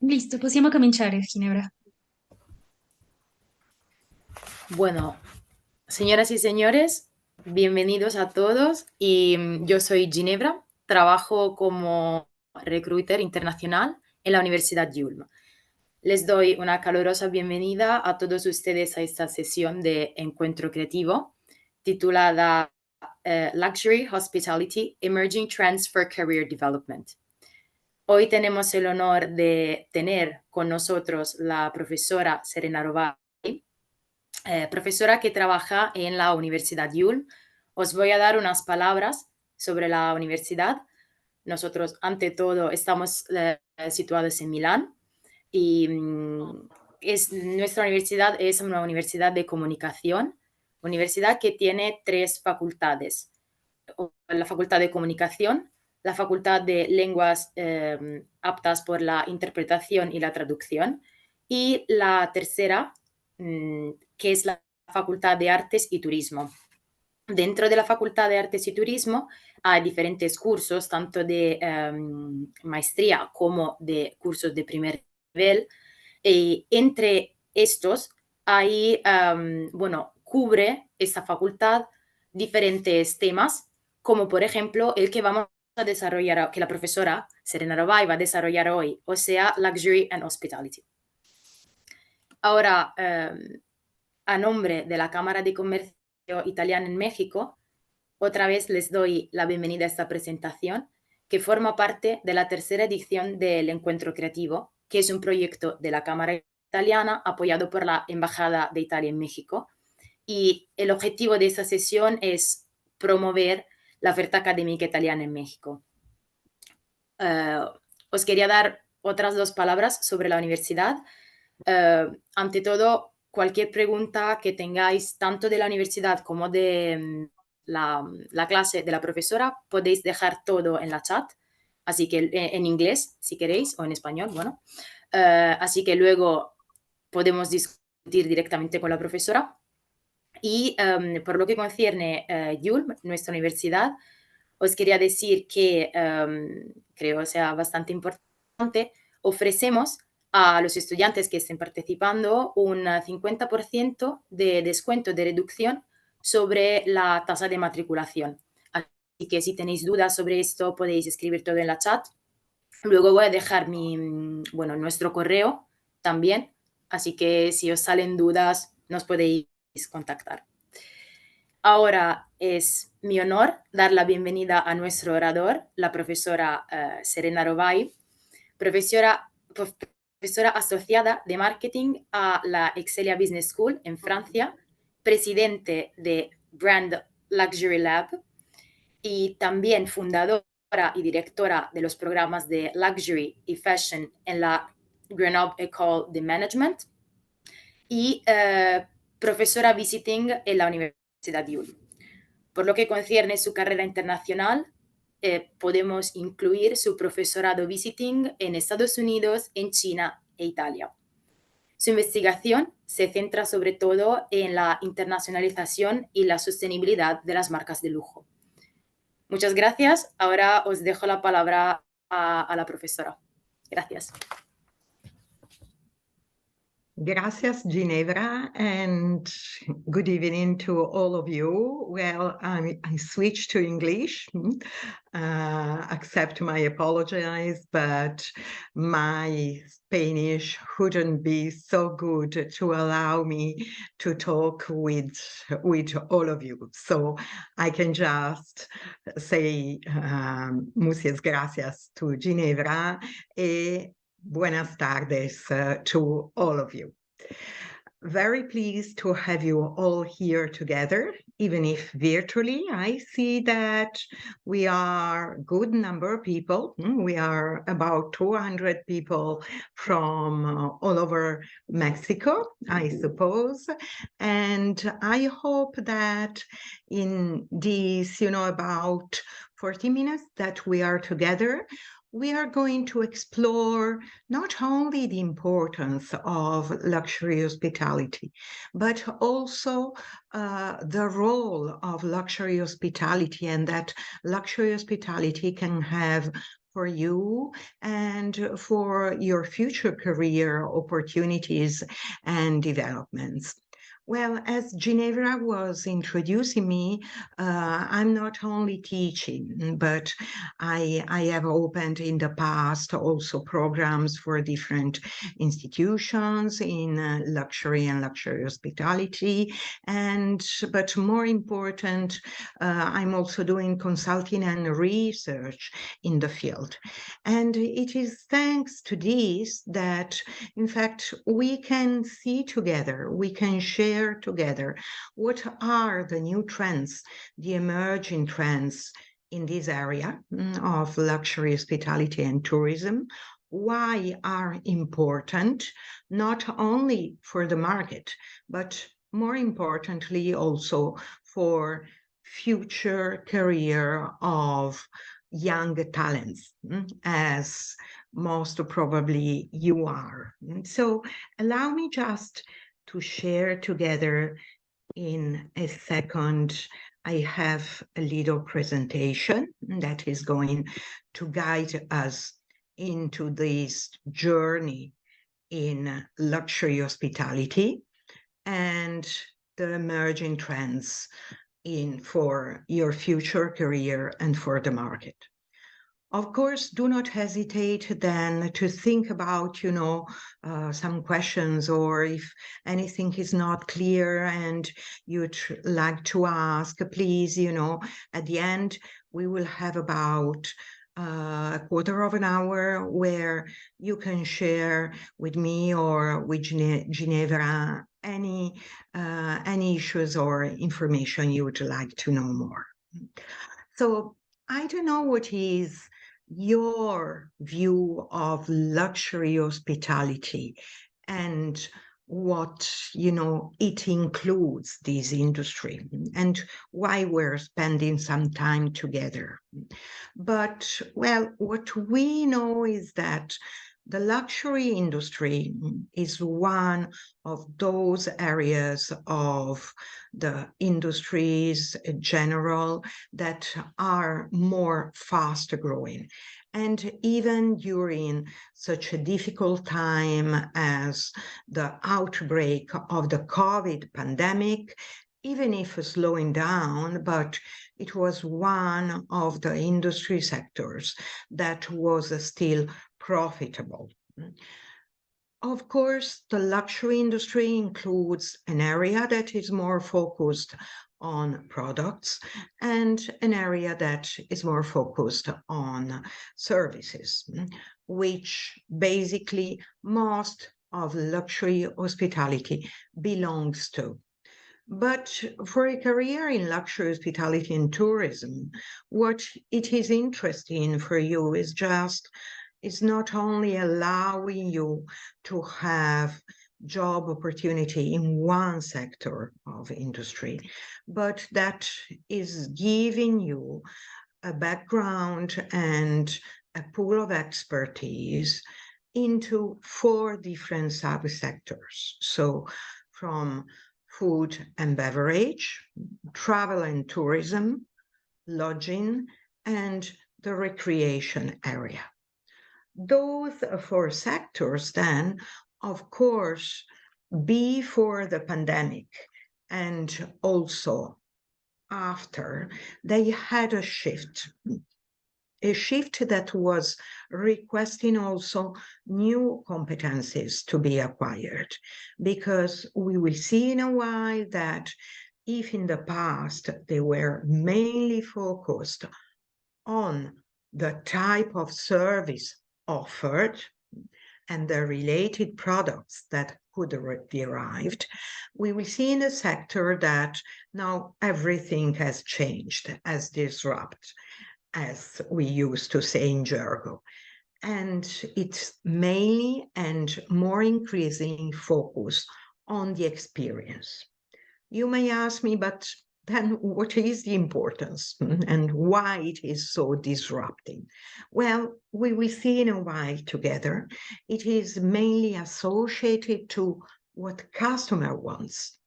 Listo, possiamo cominciare, Ginebra. Bueno, señoras y señores, bienvenidos a todos. Yo soy Ginebra, trabajo como recruiter internacional en la Universidad Yulm. Les doy una calurosa bienvenida a todos ustedes a esta sesión de encuentro creativo titulada Luxury Hospitality: Emerging Trends for Career Development. Hoy tenemos el honor de tener con nosotros la profesora Serena Rovai, profesora que trabaja en la Universidad Yule. Os voy a dar unas palabras sobre la universidad. Nosotros, ante todo, estamos situados en Milán y nuestra universidad es una universidad de comunicación, universidad que tiene tres facultades: la Facultad de Comunicación, la Facultad de Lenguas aptas por la interpretación y la traducción, y la tercera, que es la Facultad de Artes y Turismo. Dentro de la Facultad de Artes y Turismo hay diferentes cursos, tanto de maestría como de cursos de primer nivel. Y entre estos hay, cubre esta facultad diferentes temas, como por ejemplo el que vamos a desarrollar, que la profesora Serena Rovai va a desarrollar hoy, o sea, Luxury and Hospitality. Ahora, a nombre de la Cámara de Comercio Italiana en México, otra vez les doy la bienvenida a esta presentación, que forma parte de la tercera edición del Encuentro Creativo, que es un proyecto de la Cámara Italiana apoyado por la Embajada de Italia en México. Y el objetivo de esta sesión es promover la oferta académica italiana en México. Os quería dar otras dos palabras sobre la universidad. Ante todo, cualquier pregunta que tengáis, tanto de la universidad como de la clase de la profesora, podéis dejar todo en la chat, así que en inglés, si queréis, o en español, bueno. Así que luego podemos discutir directamente con la profesora. Y por lo que concierne Yulm, nuestra universidad, os quería decir que creo sea bastante importante, ofrecemos a los estudiantes que estén participando un 50% de descuento de reducción sobre la tasa de matriculación. Así que si tenéis dudas sobre esto, podéis escribir todo en la chat. Luego voy a dejar nuestro correo también, así que si os salen dudas, nos podéis contactar. Ahora es mi honor dar la bienvenida a nuestro orador, la profesora Serena Rovai, profesora, profesora asociada de marketing a la Excelia Business School en Francia, presidente de Brand Luxury Lab y también fundadora y directora de los programas de Luxury y Fashion en la Grenoble École de Management y profesora visiting en la Universidad de Ulm. Por lo que concierne su carrera internacional, podemos incluir su profesorado visiting en Estados Unidos, en China e Italia. Su investigación se centra sobre todo en la internacionalización y la sostenibilidad de las marcas de lujo. Muchas gracias. Ahora os dejo la palabra a la profesora. Gracias. Gracias, Ginevra, and good evening to all of you. Well, I switched to English. Accept my apologies, but my Spanish wouldn't be so good to allow me to talk with all of you. So I can just say muchas gracias to Ginevra e buenas tardes to all of you. Very pleased to have you all here together, even if virtually. I see that we are a good number of people. We are about 200 people from all over Mexico, I suppose. And I hope that in these, about 40 minutes that we are together, we are going to explore not only the importance of luxury hospitality, but also the role of luxury hospitality and that luxury hospitality can have for you and for your future career opportunities and developments. Well, as Ginevra was introducing me, I'm not only teaching, but I have opened in the past also programs for different institutions in luxury and luxury hospitality. But more important, I'm also doing consulting and research in the field. And it is thanks to this that, in fact, we can see together, we can share together what are the new trends, the emerging trends in this area of luxury hospitality and tourism, why are important, not only for the market, but more importantly also for future career of young talents, as most probably you are. So allow me just to share together in a second. I have a little presentation that is going to guide us into this journey in luxury hospitality and the emerging trends for your future career and for the market. Of course, do not hesitate then to think about, some questions, or if anything is not clear and you'd like to ask, please, at the end, we will have about a quarter of an hour where you can share with me or with Ginevra any issues or information you would like to know more. So I don't know what is your view of luxury hospitality and what it includes, this industry, and why we're spending some time together. But well, what we know is that the luxury industry is one of those areas of the industries in general that are more fast growing. And even during such a difficult time as the outbreak of the COVID pandemic, even if slowing down, but it was one of the industry sectors that was still profitable. Of course, the luxury industry includes an area that is more focused on products and an area that is more focused on services, which basically most of luxury hospitality belongs to. But for a career in luxury hospitality and tourism, what it is interesting for you is not only allowing you to have job opportunity in one sector of industry, but that is giving you a background and a pool of expertise into 4 different subsectors. So from food and beverage, travel and tourism, lodging, and the recreation area. Those 4 sectors then, of course, before the pandemic and also after, they had a shift that was requesting also new competencies to be acquired, because we will see in a while that if in the past they were mainly focused on the type of service offered and the related products that could be derived, we will see in the sector that now everything has changed, as disrupt, as we used to say in jargon. And it's mainly and more increasingly focused on the experience. You may ask me, but then what is the importance and why it is so disrupting? Well, we will see in a while together. It is mainly associated to what customer wants,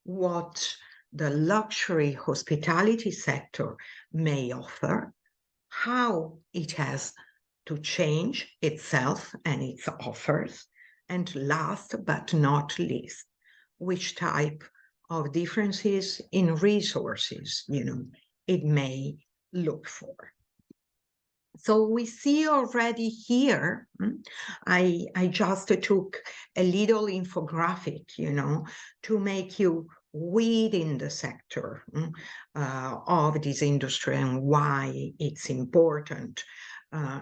what the luxury hospitality sector may offer, how it has to change itself and its offers, and last but not least, which type of differences in resources, it may look for. So we see already here, I just took a little infographic, to make you within the sector of this industry and why it's important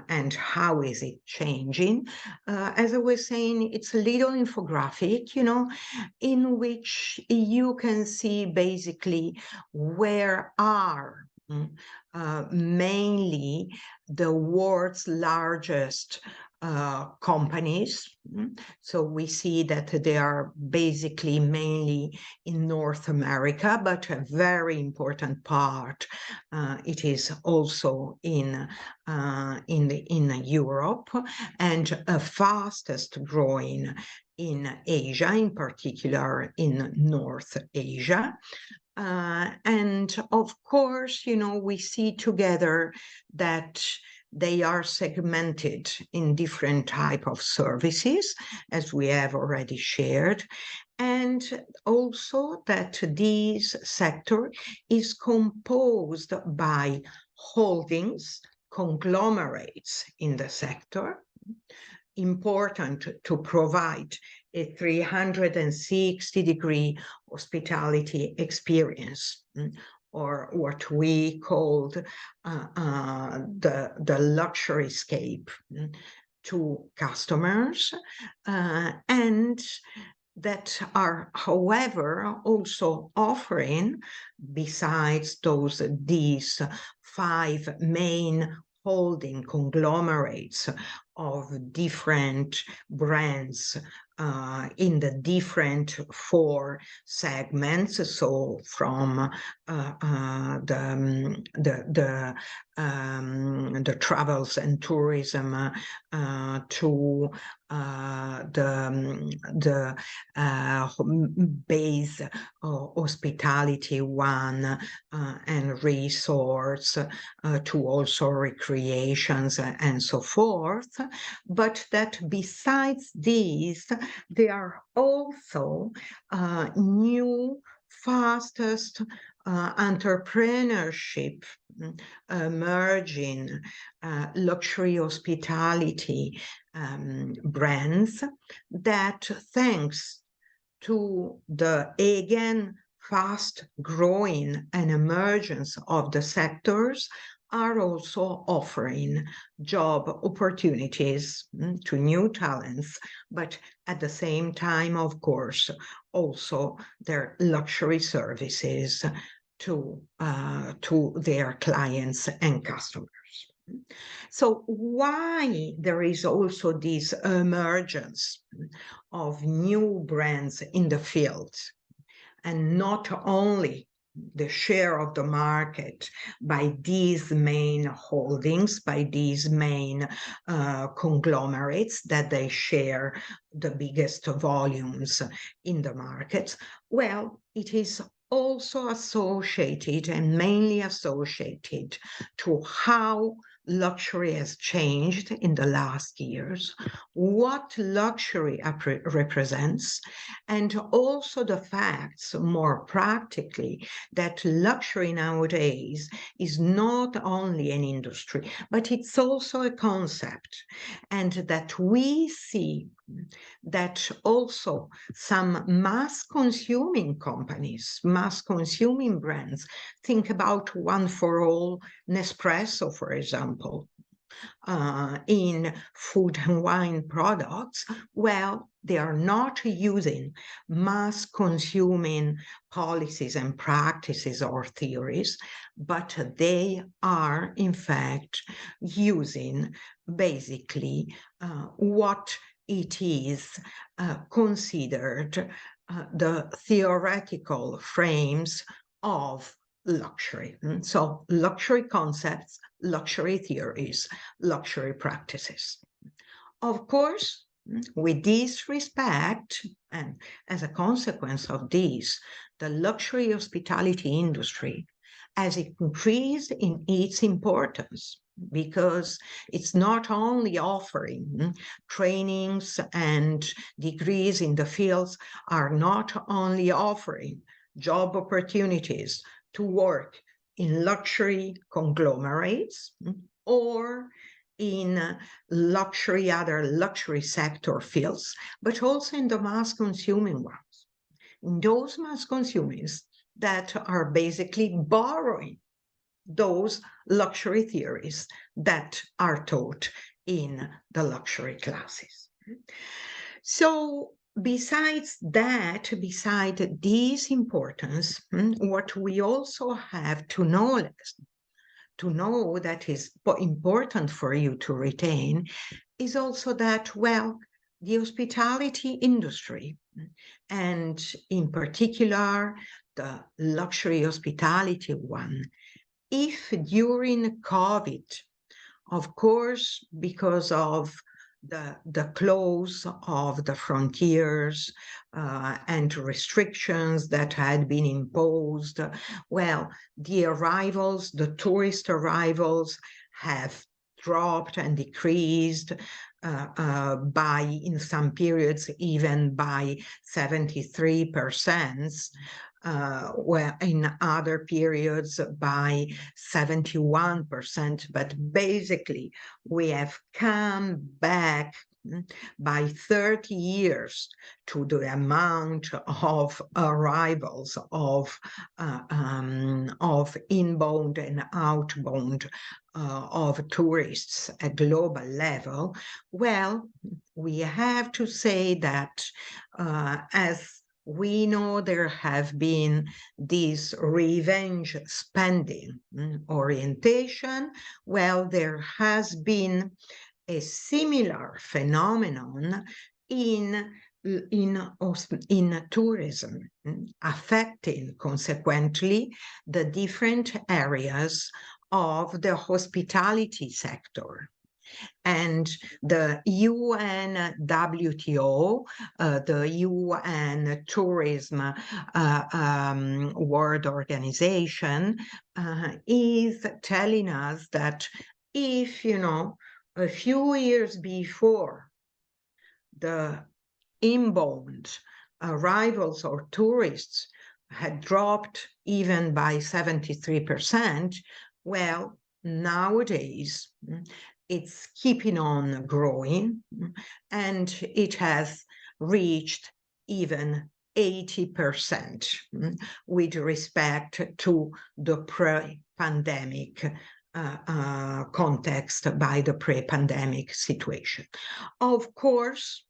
and how is it changing. As I was saying, it's a little infographic, in which you can see basically where are mainly the world's largest companies. So we see that they are basically mainly in North America, but a very important part it is also in Europe, and a fastest growing in Asia, in particular in North Asia. And of course, we see together that they are segmented in different type of services, as we have already shared, and also that this sector is composed by holdings, conglomerates in the sector, important to provide a 360-degree hospitality experience, or what we called the luxury scape to customers, and that are, however, also offering, besides these 5 main holding conglomerates of different brands in the different 4 segments. So from the travels and tourism to the base hospitality one and resorts to also recreations and so forth. But that besides these, there are also new, fastest entrepreneurship emerging luxury hospitality brands that, thanks to the, again, fast growing and emergence of the sectors, are also offering job opportunities to new talents, but at the same time, of course, also their luxury services to their clients and customers. So why there is also this emergence of new brands in the field, and not only the share of the market by these main holdings, by these main conglomerates that they share the biggest volumes in the market? Well, it is also associated, and mainly associated, to how luxury has changed in the last years, what luxury represents, and also the facts more practically that luxury nowadays is not only an industry, but it's also a concept, and that we see that also some mass consuming companies, mass consuming brands, think about One for All, Nespresso, for example, in food and wine products. Well, they are not using mass consuming policies and practices or theories, but they are in fact using basically what it is considered the theoretical frames of luxury. So luxury concepts, luxury theories, luxury practices. Of course, with this respect, and as a consequence of this, the luxury hospitality industry has increased in its importance, because it's not only offering trainings and degrees in the fields, are not only offering job opportunities to work in luxury conglomerates or in other luxury sector fields, but also in the mass consuming ones. In those mass consumers that are basically borrowing those luxury theories that are taught in the luxury classes. So besides that, beside this importance, what we also have to know that is important for you to retain is also that, well, the hospitality industry, and in particular the luxury hospitality one, if during COVID, of course, because of the close of the frontiers and restrictions that had been imposed, well, the tourist arrivals have dropped and decreased in some periods, even by 73%. Where in other periods by 71%, but basically we have come back by 30 years to the amount of arrivals of inbound and outbound of tourists at global level. Well, we have to say that as we know there have been this revenge spending orientation. Well, there has been a similar phenomenon in tourism, affecting consequently the different areas of the hospitality sector. And the UNWTO, the UN Tourism World Organization, is telling us that if, a few years before the inbound arrivals or tourists had dropped even by 73%, well, nowadays, it's keeping on growing, and it has reached even 80% with respect to the pre-pandemic context, by the pre-pandemic situation. Of course,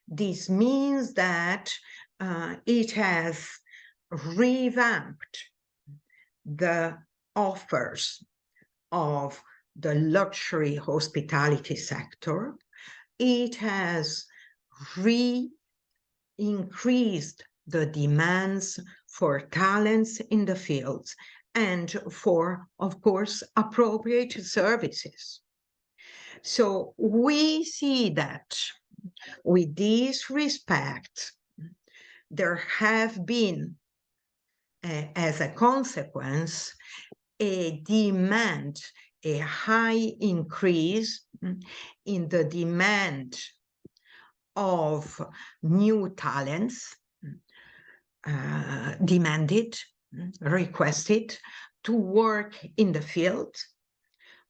this means that it has revamped the offers of the luxury hospitality sector. It has increased the demands for talents in the fields and for, of course, appropriate services. So we see that with this respect, there have been, as a consequence, a demand a high increase in the demand of new talents, demanded, requested to work in the field.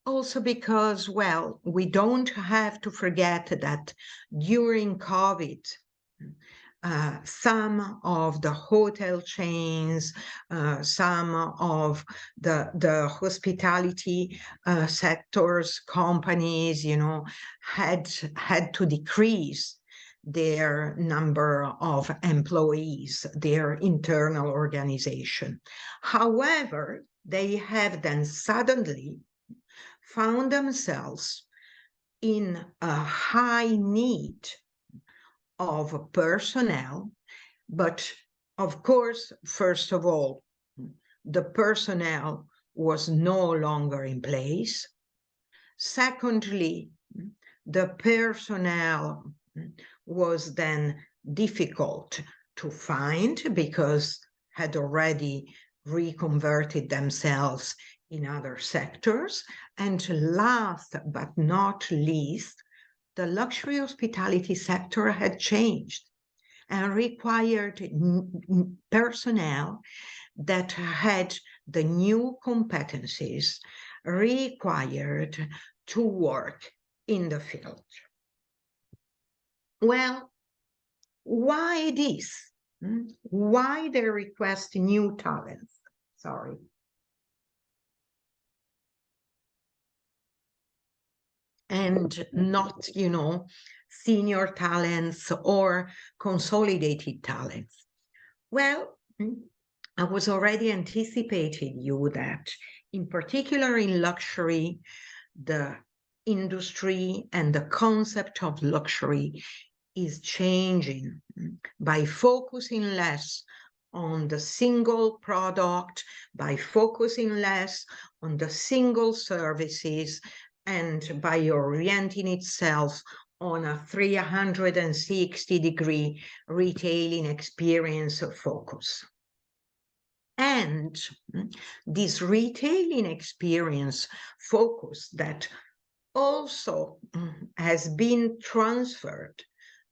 Also because, well, we don't have to forget that during COVID, some of the hotel chains, some of the hospitality sectors, companies, had to decrease their number of employees, their internal organization. However, they have then suddenly found themselves in a high need of personnel, but of course, first of all, the personnel was no longer in place. Secondly, the personnel was then difficult to find because had already reconverted themselves in other sectors. And last but not least, the luxury hospitality sector had changed and required personnel that had the new competencies required to work in the field. Well, why this? Why they request new talents? Sorry. And not, senior talents or consolidated talents. Well, I was already anticipating you that, in particular in luxury, the industry and the concept of luxury is changing by focusing less on the single product, by focusing less on the single services, and by orienting itself on a 360-degree retailing experience focus. And this retailing experience focus that also has been transferred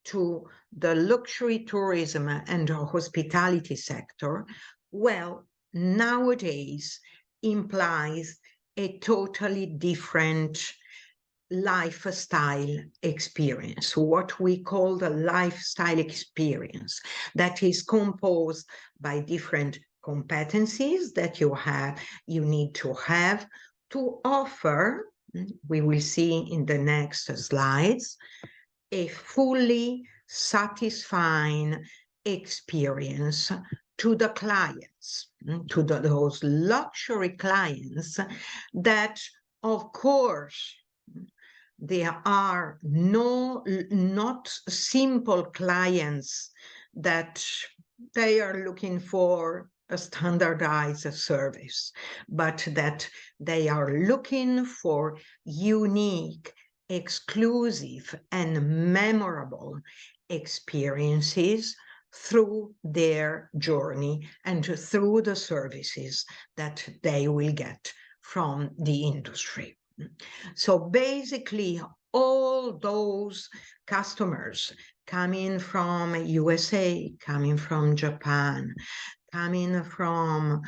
to the luxury tourism and hospitality sector, well, nowadays implies a totally different lifestyle experience, what we call the lifestyle experience, that is composed by different competencies that you need to have to offer, we will see in the next slides, a fully satisfying experience to the clients, to those luxury clients that, of course, there are not simple clients that they are looking for a standardized service, but that they are looking for unique, exclusive, and memorable experiences through their journey and through the services that they will get from the industry. So basically, all those customers coming from USA, coming from Japan, coming from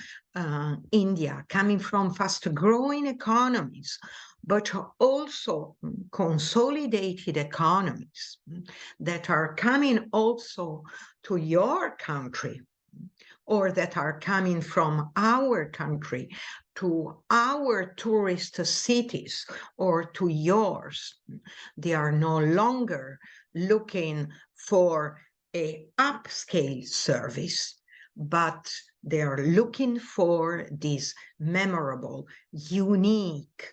India, coming from fast-growing economies, but also consolidated economies that are coming also to your country, or that are coming from our country to our tourist cities or to yours. They are no longer looking for an upscale service, but they are looking for this memorable, unique,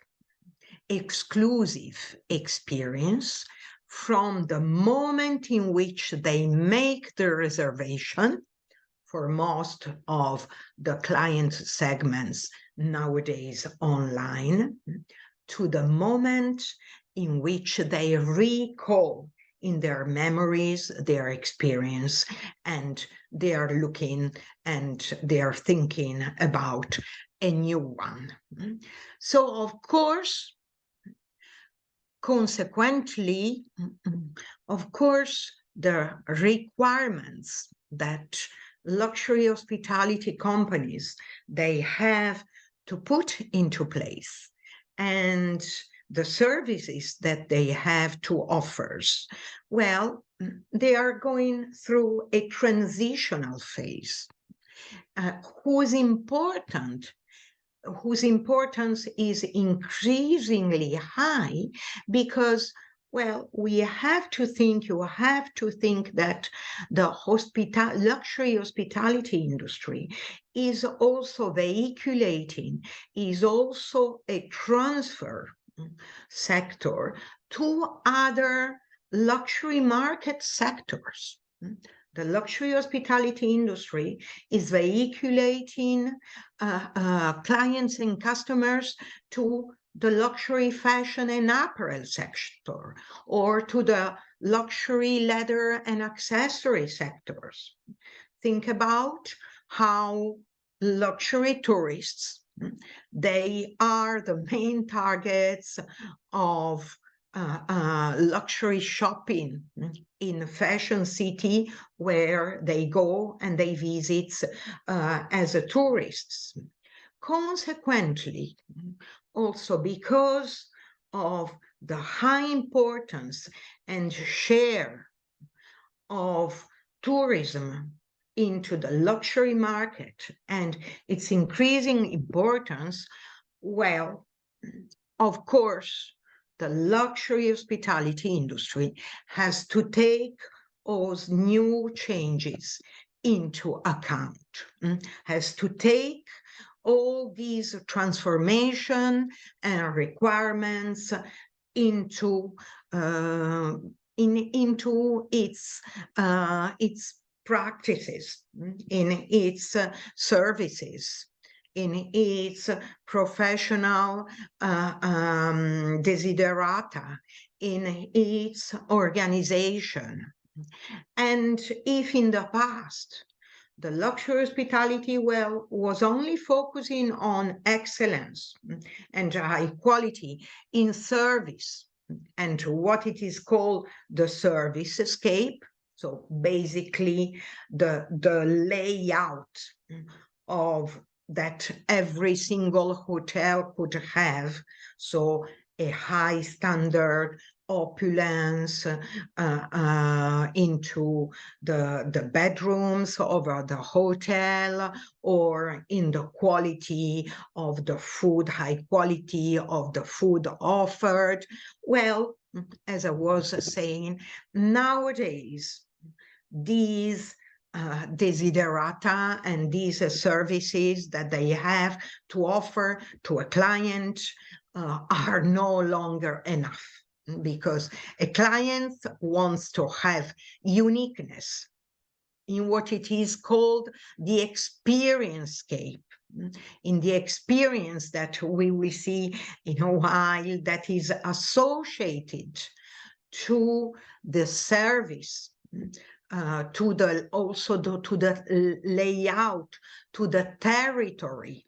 exclusive experience from the moment in which they make the reservation for most of the client segments nowadays online, to the moment in which they recall in their memories, their experience, and they are looking and they are thinking about a new one. So, of course, consequently, of course, the requirements that luxury hospitality companies, they have to put into place, and the services that they have to offer, well, they are going through a transitional phase, whose importance is increasingly high, because, well, you have to think that the luxury hospitality industry is also is also a transfer sector to other luxury market sectors. The luxury hospitality industry is vehiculating clients and customers to the luxury fashion and apparel sector, or to the luxury leather and accessory sectors. Think about how luxury tourists, they are the main targets of luxury shopping in fashion city, where they go and they visit as tourists. Consequently, also because of the high importance and share of tourism into the luxury market and its increasing importance, well, of course, the luxury hospitality industry has to take those new changes into account, has to take all these transformation and requirements into its practices, in its services, in its professional desiderata, in its organization. And if in the past the luxury hospitality, well, was only focusing on excellence and high quality in service and what it is called the service scape, so basically the layout of that every single hotel could have, so a high standard opulence into the bedrooms of the hotel, or in the quality of the food, high quality of the food offered. Well, as I was saying, nowadays, these desiderata and these services that they have to offer to a client are no longer enough, because a client wants to have uniqueness in what it is called the experience scape, in the experience that we will see in a while, that is associated to the service, to the layout, to the territory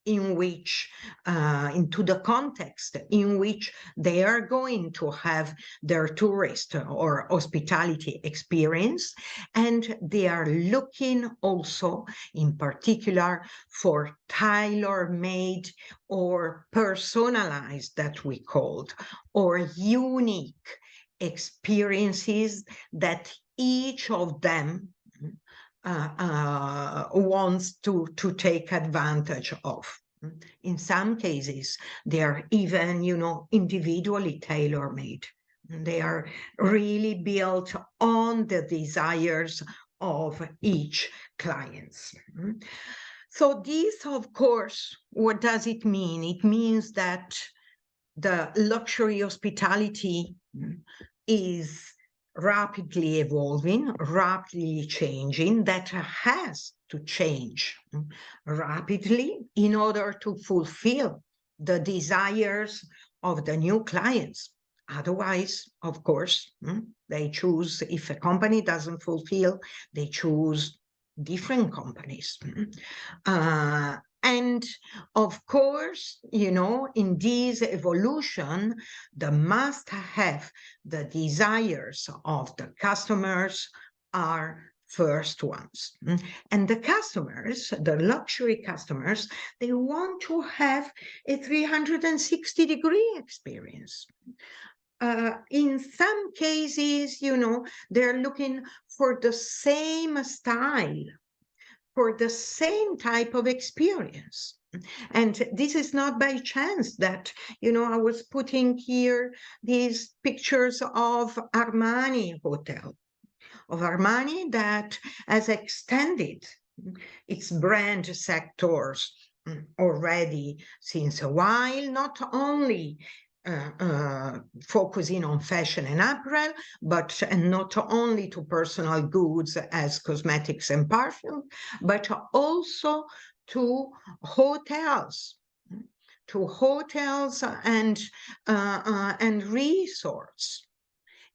in which, into the context in which they are going to have their tourist or hospitality experience. And they are looking also in particular for tailor-made or personalized, that we called, or unique experiences that each of them wants to take advantage of. In some cases, they are even, individually tailor-made. They are really built on the desires of each client. So this, of course, what does it mean? It means that the luxury hospitality is rapidly evolving, rapidly changing, that has to change rapidly in order to fulfill the desires of the new clients. Otherwise, of course, they choose, if a company doesn't fulfill, they choose different companies. And of course, in this evolution, the must have, the desires of the customers are first ones. And the customers, the luxury customers, they want to have a 360-degree experience. In some cases, they're looking for the same style, for the same type of experience. And this is not by chance that, I was putting here these pictures of Armani Hotel, of Armani that has extended its brand sectors already since a while, not only focusing on fashion and apparel, and not only to personal goods as cosmetics and perfume, but also to hotels and resorts,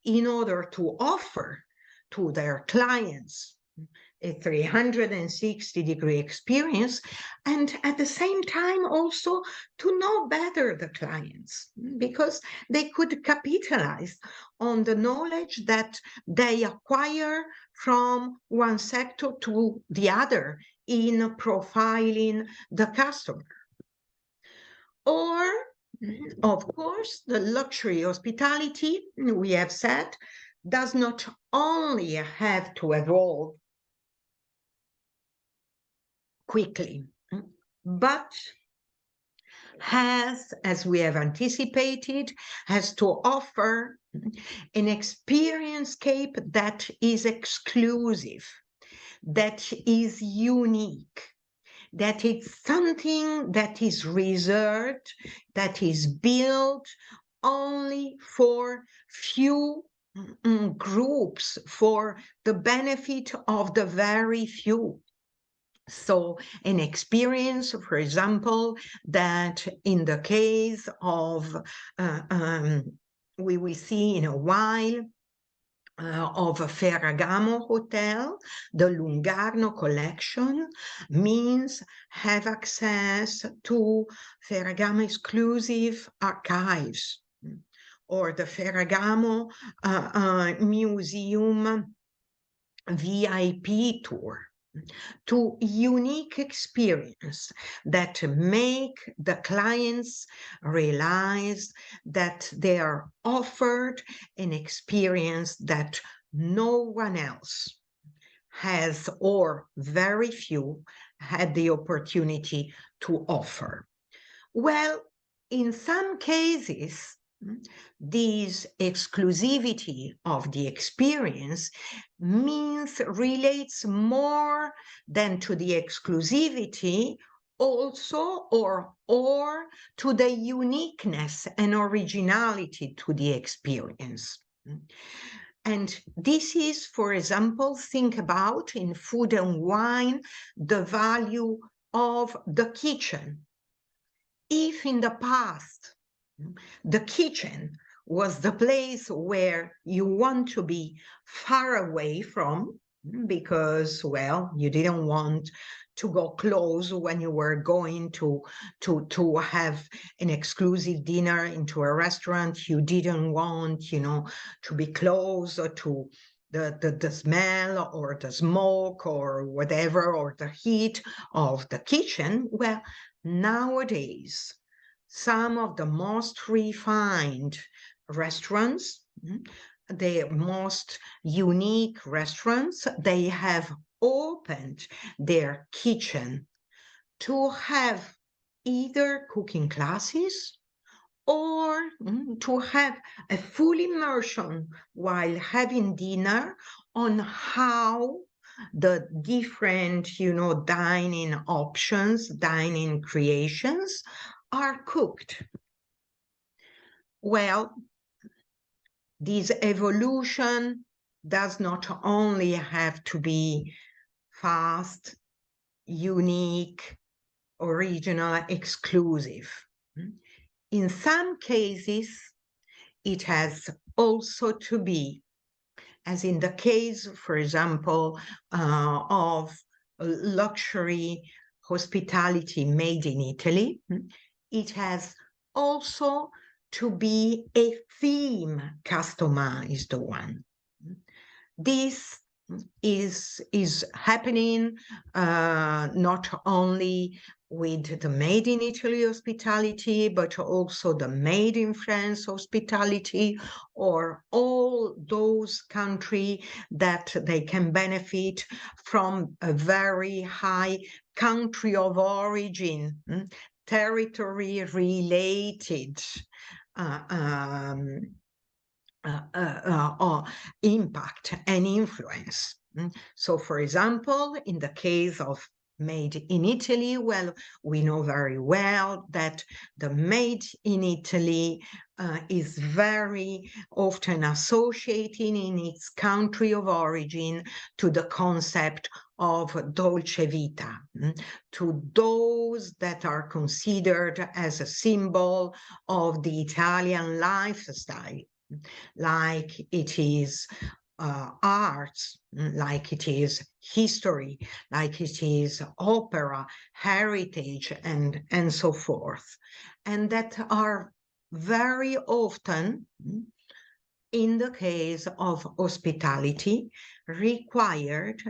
in order to offer to their clients a 360-degree experience, and at the same time also to know better the clients, because they could capitalize on the knowledge that they acquire from one sector to the other in profiling the customer. Or, of course, the luxury hospitality, we have said, does not only have to evolve quickly, but has, as we have anticipated, has to offer an experience-scape that is exclusive, that is unique, that it's something that is reserved, that is built only for few groups, for the benefit of the very few. So an experience, for example, that in the case of, we will see in a while, of a Ferragamo hotel, the Lungarno collection means have access to Ferragamo exclusive archives, or the Ferragamo museum VIP tour, to unique experience that make the clients realize that they are offered an experience that no one else has, or very few had the opportunity to offer. Well, in some cases, this exclusivity of the experience relates more than to the exclusivity, also or to the uniqueness and originality to the experience. And this is, for example, think about in food and wine, the value of the kitchen. If in the past, the kitchen was the place where you want to be far away from, because, well, you didn't want to go close when you were going to have an exclusive dinner into a restaurant. You didn't want, to be close to the smell or the smoke or whatever, or the heat of the kitchen. Well, nowadays, some of the most refined restaurants, the most unique restaurants, they have opened their kitchen to have either cooking classes or to have a full immersion while having dinner on how the different, dining options, dining creations are cooked. Well, this evolution does not only have to be fast, unique, original, exclusive. In some cases, it has also to be, as in the case, for example, of luxury hospitality made in Italy, it has also to be a theme customized one. This is happening not only with the Made in Italy hospitality, but also the Made in France hospitality, or all those countries that they can benefit from a very high country of origin, territory related impact and influence. So, for example, in the case of Made in Italy, well, we know very well that the Made in Italy is very often associated in its country of origin to the concept of dolce vita, to those that are considered as a symbol of the Italian lifestyle, like it is arts, like it is history, like it is opera, heritage, and so forth. And that are very often, in the case of hospitality, required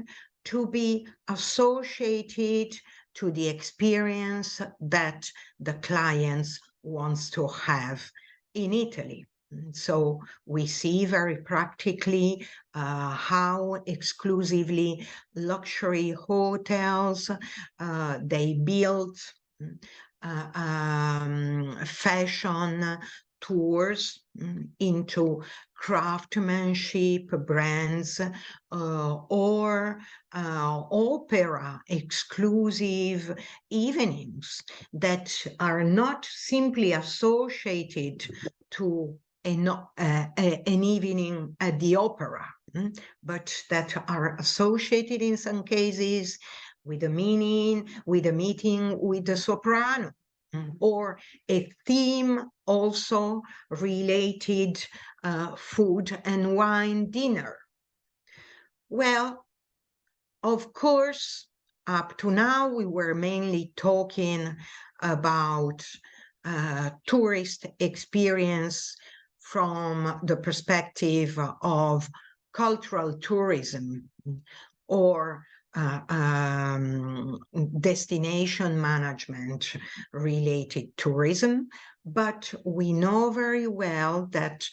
to be associated to the experience that the clients wants to have in Italy. So we see very practically how exclusively luxury hotels they build fashion tours into craftsmanship brands or opera exclusive evenings that are not simply associated to an evening at the opera, but that are associated in some cases with a meeting with the soprano, or a theme also related food and wine dinner. Well, of course, up to now, we were mainly talking about tourist experience from the perspective of cultural tourism or destination management related tourism, but we know very well that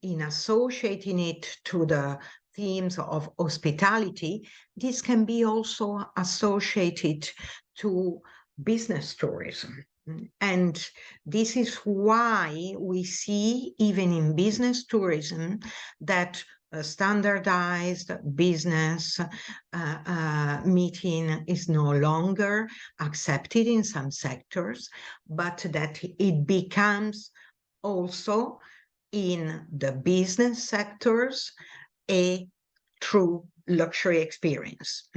in associating it to the themes of hospitality, this can be also associated to business tourism. And this is why we see, even in business tourism, that a standardized business meeting is no longer accepted in some sectors, but that it becomes also in the business sectors a true luxury experience.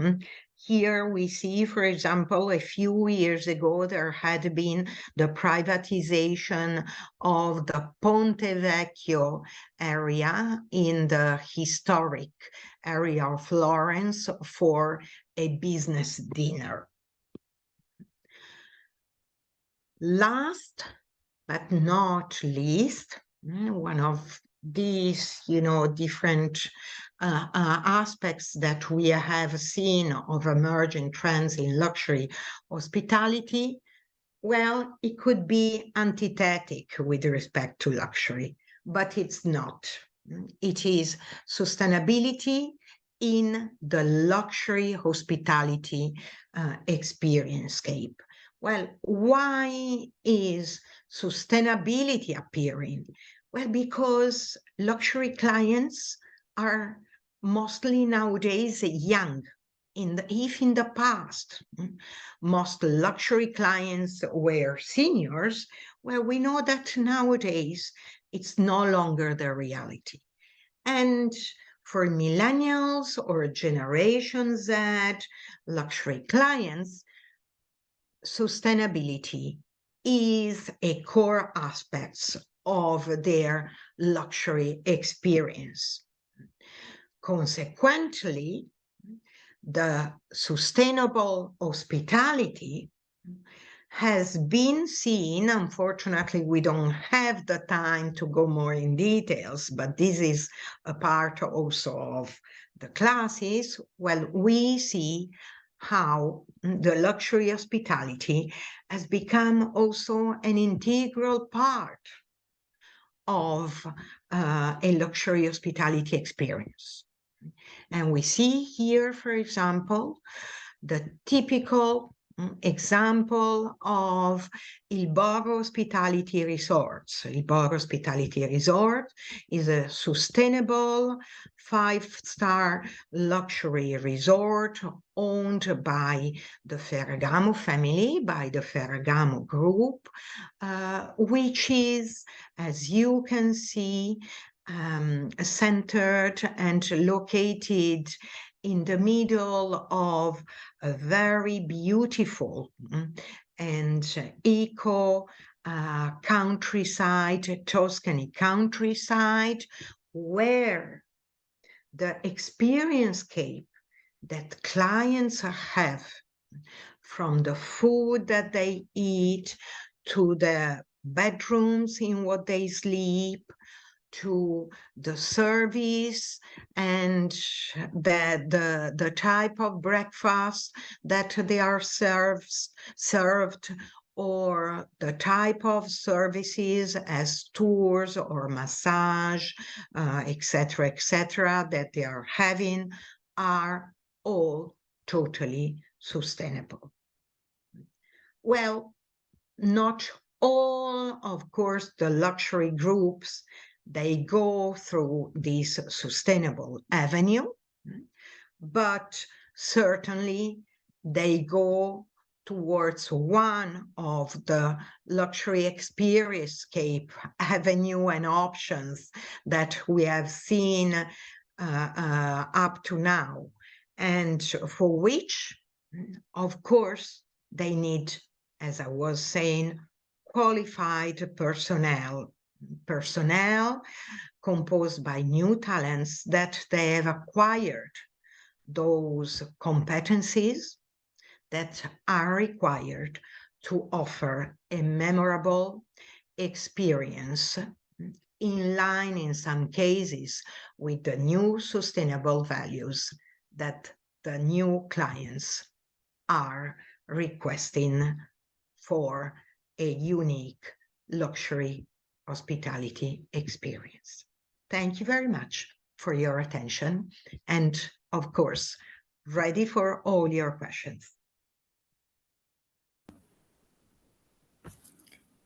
Here we see, for example, a few years ago, there had been the privatization of the Ponte Vecchio area in the historic area of Florence for a business dinner. Last but not least, one of these, different aspects that we have seen of emerging trends in luxury hospitality, well, it could be antithetic with respect to luxury, but it's not. It is sustainability in the luxury hospitality experience-scape. Well, why is sustainability appearing? Well, because luxury clients are mostly nowadays young. If in the past, most luxury clients were seniors, well, we know that nowadays it's no longer the reality. And for millennials or Generation Z luxury clients, sustainability is a core aspect of their luxury experience. Consequently, the sustainable hospitality has been seen, unfortunately, we don't have the time to go more in details, but this is a part also of the classes. Well, we see how the luxury hospitality has become also an integral part of a luxury hospitality experience. And we see here, for example, the typical example of Il Borgo Hospitality Resorts. Il Borgo Hospitality Resort is a sustainable 5-star luxury resort owned by the Ferragamo family, by the Ferragamo group, which is, as you can see, centered and located in the middle of a very beautiful and eco countryside, Tuscany countryside, where the experience-scape that clients have, from the food that they eat to the bedrooms in what they sleep, to the service and the type of breakfast that they are served, or the type of services as tours or massage, etc., that they are having, are all totally sustainable. Well, not all, of course, the luxury groups, they go through this sustainable avenue, but certainly they go towards one of the luxury experience-scape avenue and options that we have seen up to now, and for which, of course, they need, as I was saying, qualified personnel composed by new talents that they have acquired those competencies that are required to offer a memorable experience in line, in some cases, with the new sustainable values that the new clients are requesting for a unique luxury hospitality experience. Thank you very much for your attention, and of course, ready for all your questions.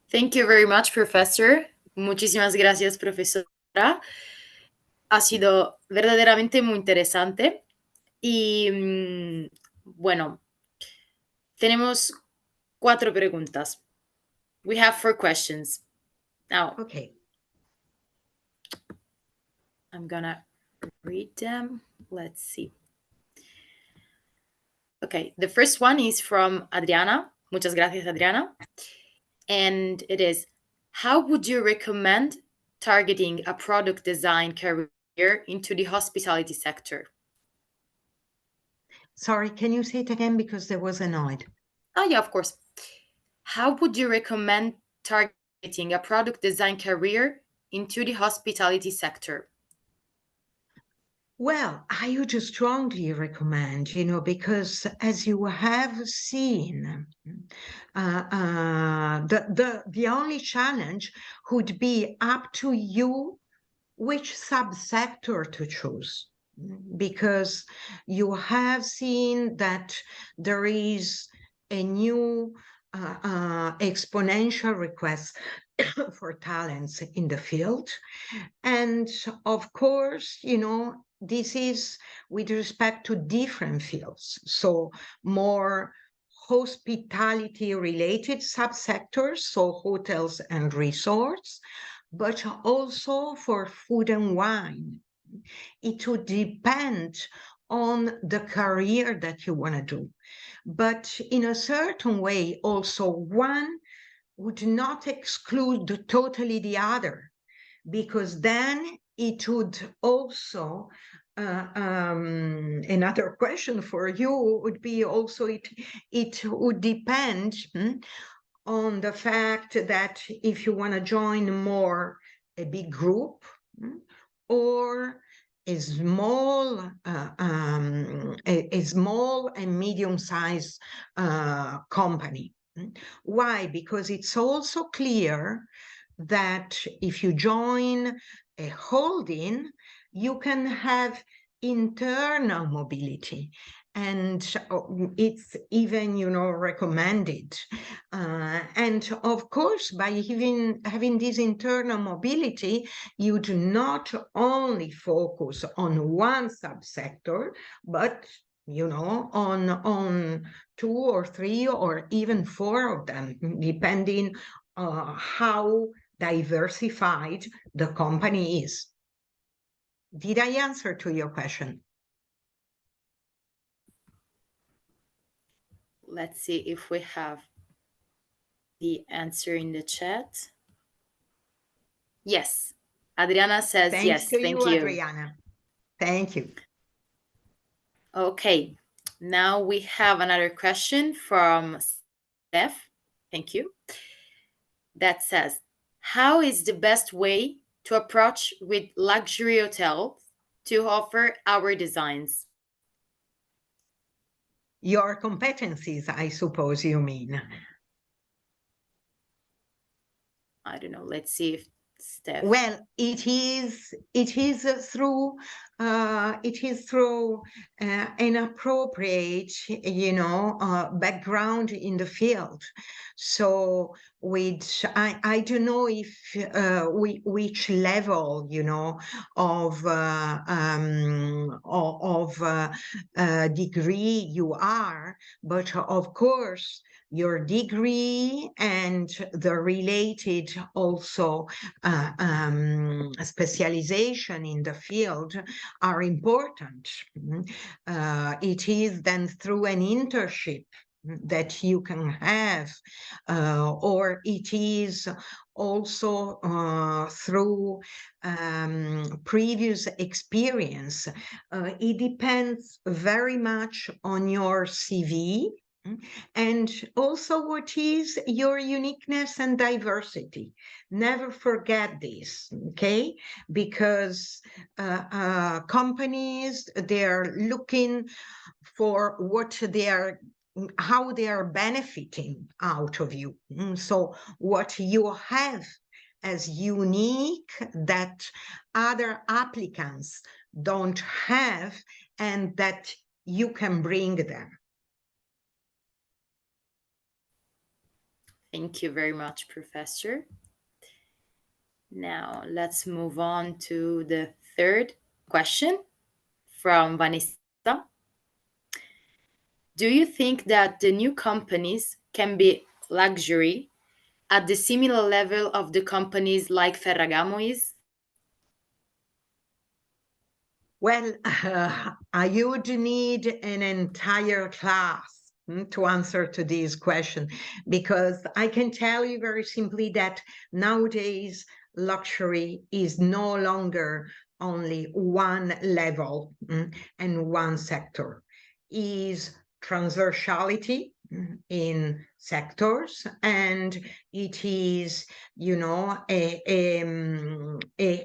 Thank you very much, Professor. Muchísimas gracias, profesora. Ha sido verdaderamente muy interesante. Y bueno, tenemos 4 preguntas. We have 4 questions. Now, Okay. I'm gonna read them. Let's see. Okay, the first one is from Adriana. Muchas gracias, Adriana. And it is, how would you recommend targeting a product design career into the hospitality sector? Sorry, can you say it again, because there was a noise? Oh, yeah, of course. How would you recommend targeting a product design career into the hospitality sector? Well, I would strongly recommend, because as you have seen, the only challenge would be up to you which subsector to choose, because you have seen that there is a new exponential request for talents in the field. And of course, this is with respect to different fields. So more hospitality related subsectors, so hotels and resorts, but also for food and wine. It would depend on the career that you want to do. But in a certain way, also one would not exclude totally the other, because then it would also, another question for you would be also, it would depend on the fact that if you want to join more a big group or a small and medium-sized company. Why? Because it's also clear that if you join a holding, you can have internal mobility, and it's even, recommended. And of course, by even having this internal mobility, you do not only focus on one subsector, but on 2 or 3 or even 4 of them, depending how diversified the company is. Did I answer to your question? Let's see if we have the answer in the chat. Yes. Adriana says Thanks yes. to Thank you, you. Adriana. Thank you. Okay. Now we have another question from Steph. Thank you. That says, how is the best way to approach with luxury hotels to offer our designs? Your competencies, I suppose you mean. I don't know. Let's see if Steph. Well, it is through an appropriate, background in the field. So, which I don't know if which level, of degree you are, but of course, your degree and the related also specialization in the field are important. It is then through an internship that you can have, or it is also through previous experience. It depends very much on your CV, and also what is your uniqueness and diversity. Never forget this, okay? Because companies, they're looking for how they are benefiting out of you. So what you have as unique that other applicants don't have, and that you can bring them. Thank you very much, Professor. Now, let's move on to the third question from Vanessa. Do you think that the new companies can be luxury at the similar level of the companies like Ferragamo is? Well, I would need an entire class to answer to this question, because I can tell you very simply that nowadays luxury is no longer only one level and one sector. Is transversality in sectors, and it is,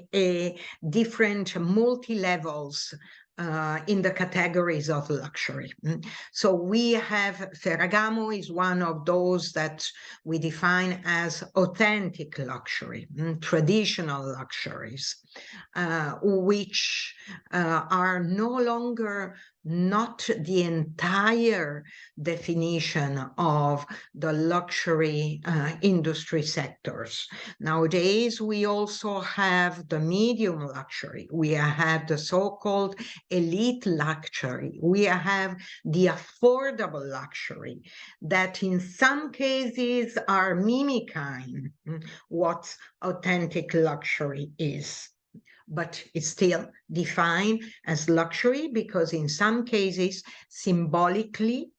a different multi-levels in the categories of luxury. So we have Ferragamo is one of those that we define as authentic luxury, traditional luxuries, which are no longer not the entire definition of the luxury industry sectors. Nowadays, we also have the medium luxury. We have the so-called elite luxury. We have the affordable luxury that in some cases are mimicking what authentic luxury is. But it's still defined as luxury because in some cases, symbolically,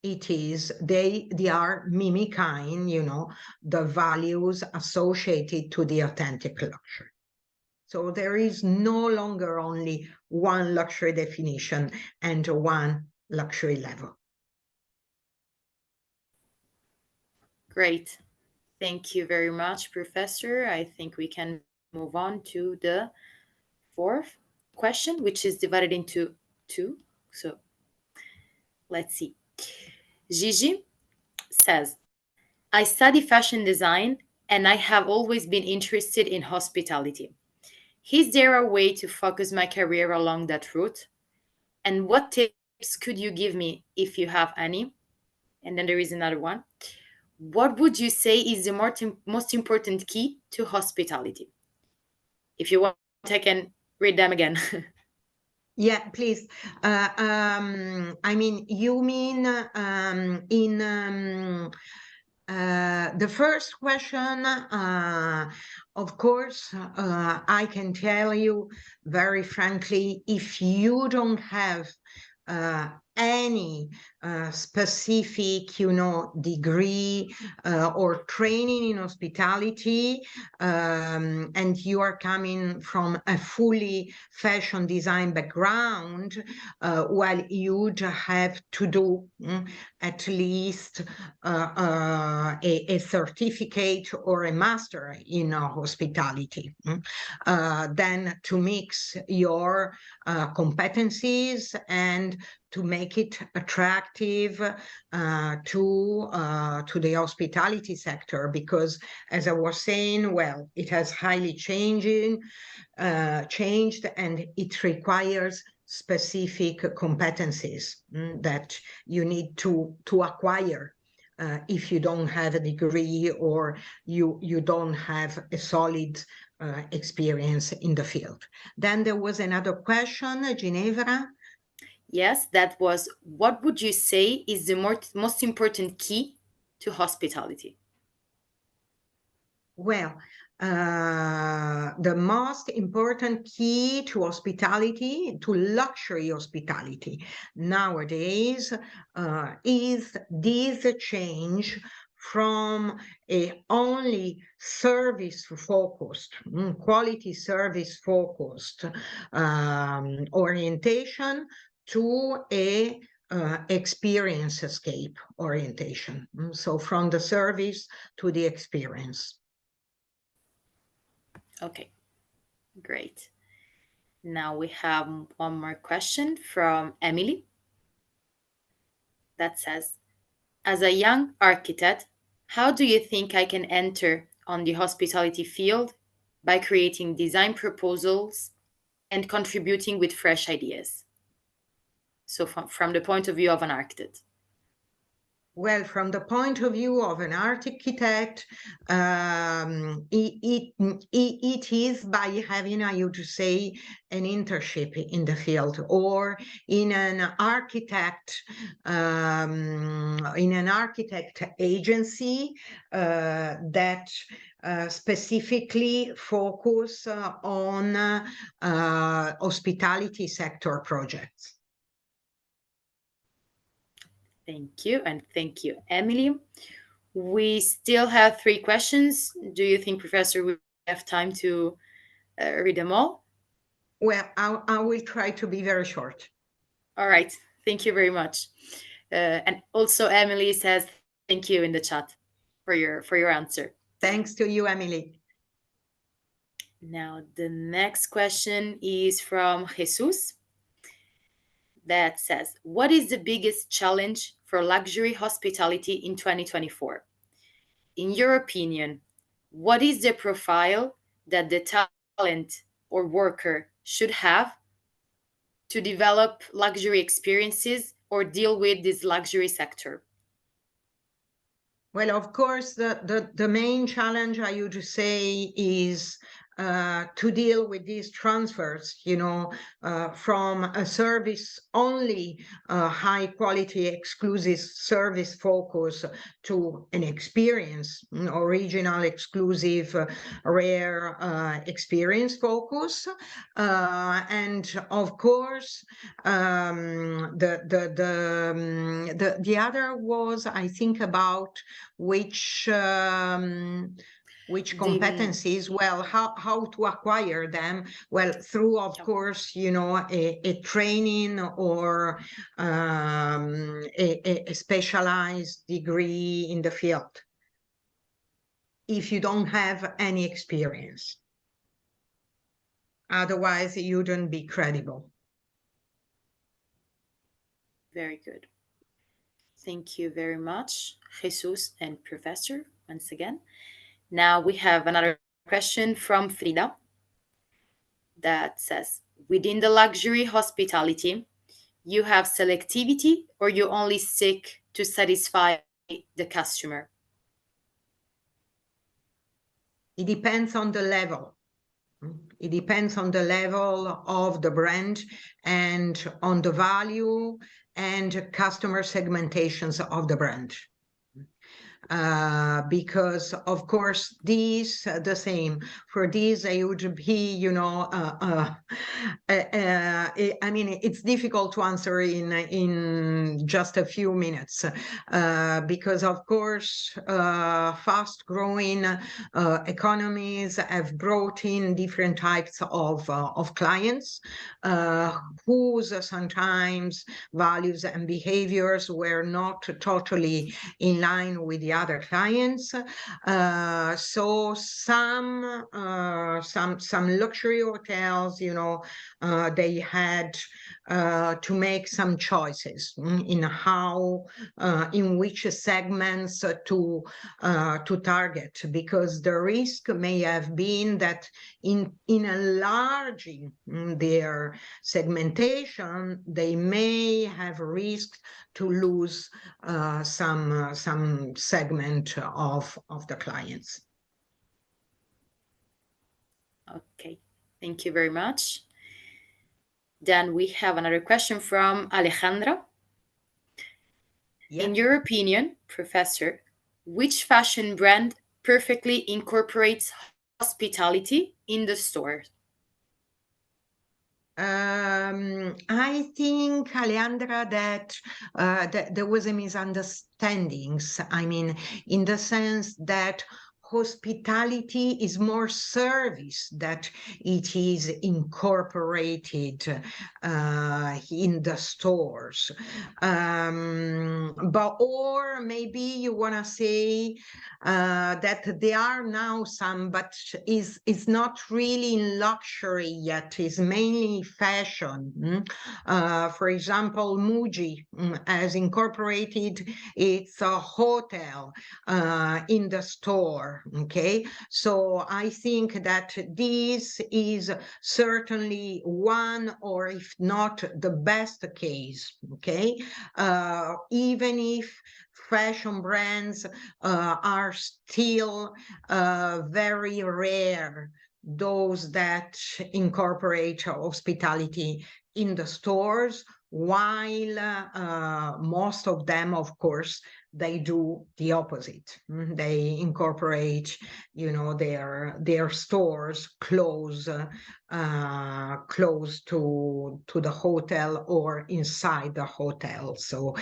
they are mimicking, you know, the values associated to the authentic luxury. So there is no longer only one luxury definition and one luxury level. Great. Thank you very much, Professor. I think we can move on to the fourth question, which is divided into two. So let's see. Gigi says, I study fashion design and I have always been interested in hospitality. Is there a way to focus my career along that route? And what tips could you give me if you have any? And then there is another one. What would you say is the most important key to hospitality? If you want, I can read them again. Yeah, please. I mean, you mean in the first question, of course, I can tell you very frankly, if you don't have any specific, you know, degree or training in hospitality, and you are coming from a fully fashion design background, well, you'd have to do at least a certificate or a master in hospitality. Then to mix your competencies and to make it attractive to the hospitality sector, because as I was saying, well, it has highly changed and it requires specific competencies that you need to acquire if you don't have a degree or you don't have a solid experience in the field. Then there was another question, Ginevra. Yes, that was, what would you say is the most important key to hospitality? Well, the most important key to hospitality, to luxury hospitality nowadays, is this change from a only service focused, quality service focused orientation to a experience escape orientation. So from the service to the experience. Okay, great. Now we have one more question from Emily that says, as a young architect, how do you think I can enter on the hospitality field by creating design proposals and contributing with fresh ideas? So from the point of view of an architect. Well, from the point of view of an architect, it is by having, I would say, an internship in the field, or in an architect agency that specifically focus on hospitality sector projects. Thank you, and thank you, Emily. We still have 3 questions. Do you think, Professor, we have time to read them all? Well, I will try to be very short. All right. Thank you very much. And also, Emily says thank you in the chat for your answer. Thanks to you, Emily. Now, the next question is from Jesus that says, what is the biggest challenge for luxury hospitality in 2024? In your opinion, what is the profile that the talent or worker should have to develop luxury experiences or deal with this luxury sector? Well, of course, the main challenge, I would say, is to deal with these transfers, from a service only high quality exclusive service focus to an experience, original, exclusive, rare experience focus. And of course, the other was, I think, about which competencies, well, how to acquire them, well, through, of course, a training or a specialized degree in the field, if you don't have any experience. Otherwise, you wouldn't be credible. Very good. Thank you very much, Jesus and Professor, once again. Now we have another question from Frida that says, within the luxury hospitality, you have selectivity or you only seek to satisfy the customer? It depends on the level. It depends on the level of the brand and on the value and customer segmentations of the brand. Because of course these the same for these I would be I mean, it's difficult to answer in just a few minutes, because of course fast growing economies have brought in different types of clients whose sometimes values and behaviors were not totally in line with the other clients. So some luxury hotels, they had to make some choices in how, in which segments to target, because the risk may have been that in enlarging their segmentation, they may have risked to lose some segment of the clients. Okay, thank you very much. Then we have another question from Alejandra. Yeah. In your opinion, Professor, which fashion brand perfectly incorporates hospitality in the store? I think, Alejandra, that there was a misunderstandings. I mean, in the sense that hospitality is more service, that it is incorporated in the stores. But or maybe you want to say that there are now some, but is not really in luxury yet, is mainly fashion. For example, Muji has incorporated its hotel in the store. Okay, so I think that this is certainly one, or if not the best case. Okay, even if fashion brands are still very rare, those that incorporate hospitality in the stores, while most of them, of course, they do the opposite. They incorporate, their stores close to the hotel or inside the hotel. So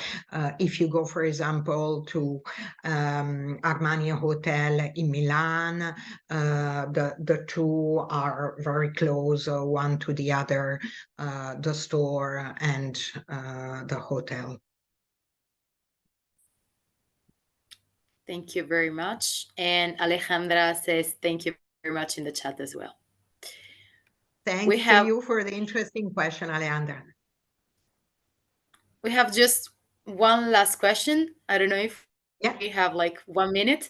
if you go, for example, to Armani Hotel in Milan, the two are very close, one to the other, the store and the hotel. Thank you very much. And Alejandra says thank you very much in the chat as well. Thanks to you for the interesting question, Alejandra. We have just one last question. I don't know if we have like 1 minute.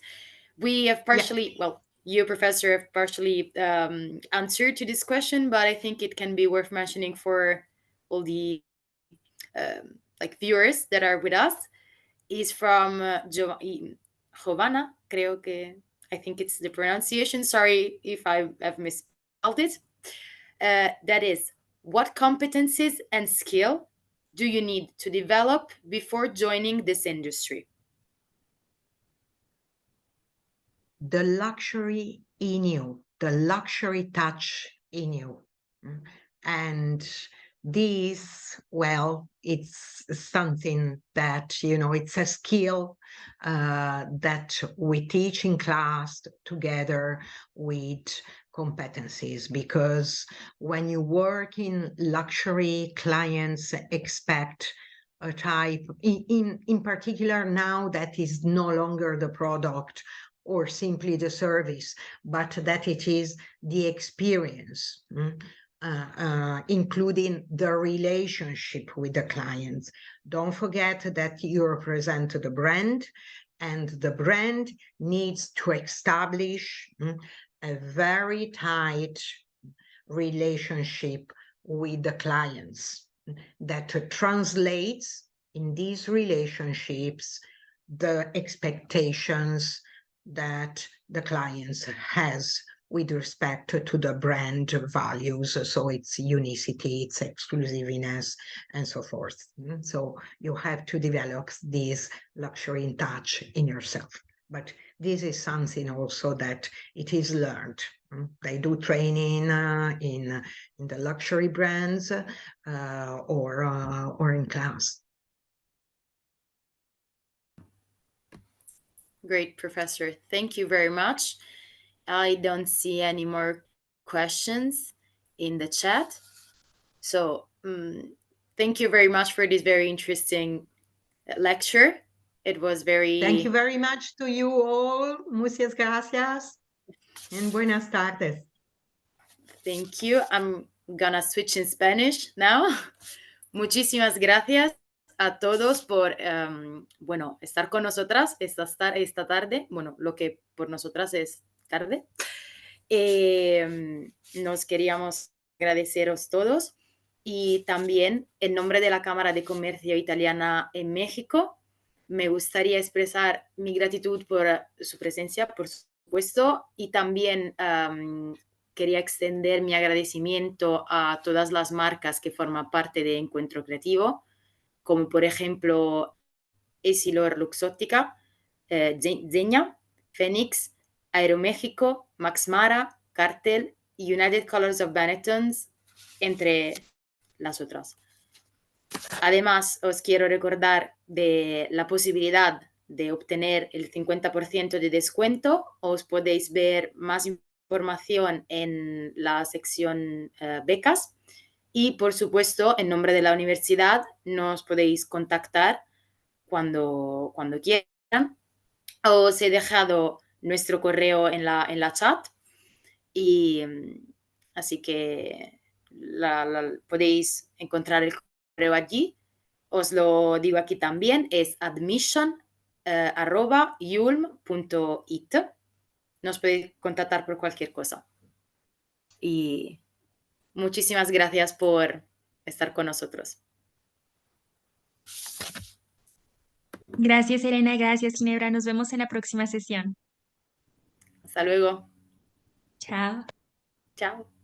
We have partially, well, you, Professor, have partially answered to this question, but I think it can be worth mentioning for all the viewers that are with us. Is from Giovanna, creo que, I think it's the pronunciation. Sorry if I have altijd. That is, what competencies and skill do you need to develop before joining this industry? The luxury in you, the luxury touch in you. And this, well, it's something that, you know, it's a skill that we teach in class together with competencies, because when you work in luxury, clients expect a type, in particular now that is no longer the product or simply the service, but that it is the experience, including the relationship with the clients. Don't forget that you represent the brand, and the brand needs to establish a very tight relationship with the clients that translates in these relationships the expectations that the clients has with respect to the brand values. So it's unicity, it's exclusiveness, and so forth. So you have to develop this luxury in touch in yourself. But this is something also that it is learned. They do training in the luxury brands or in class. Great, Professor. Thank you very much. I don't see any more questions in the chat. So thank you very much for this very interesting lecture. It was very... Thank you very much to you all. Muchas gracias. And buenas tardes. Thank you. I'm gonna switch in Spanish now. Muchísimas gracias a todos por, bueno, estar con nosotras esta tarde. Bueno, lo que por nosotras es tarde. Nos queríamos agradeceros todos y también en nombre de la Cámara de Comercio Italiana en México me gustaría expresar mi gratitud por su presencia, por supuesto, y también quería extender mi agradecimiento a todas las marcas que forman parte de Encuentro Creativo, como por ejemplo Essilor Luxottica, Zegna, Phoenix, Aeroméxico, Max Mara, Cartel y United Colors of Benetton's, entre las otras. Además, os quiero recordar de la posibilidad de obtener el 50% de descuento. Os podéis ver más información en la sección becas. Y, por supuesto, en nombre de la universidad, nos podéis contactar cuando quieran. Os he dejado nuestro correo en la chat y así que podéis encontrar el correo allí. Os lo digo aquí también, es admission@yulm.it. Nos podéis contactar por cualquier cosa. Y muchísimas gracias por estar con nosotros. Gracias, Elena. Gracias, Ginebra. Nos vemos en la próxima sesión. Hasta luego. Chao. Chao.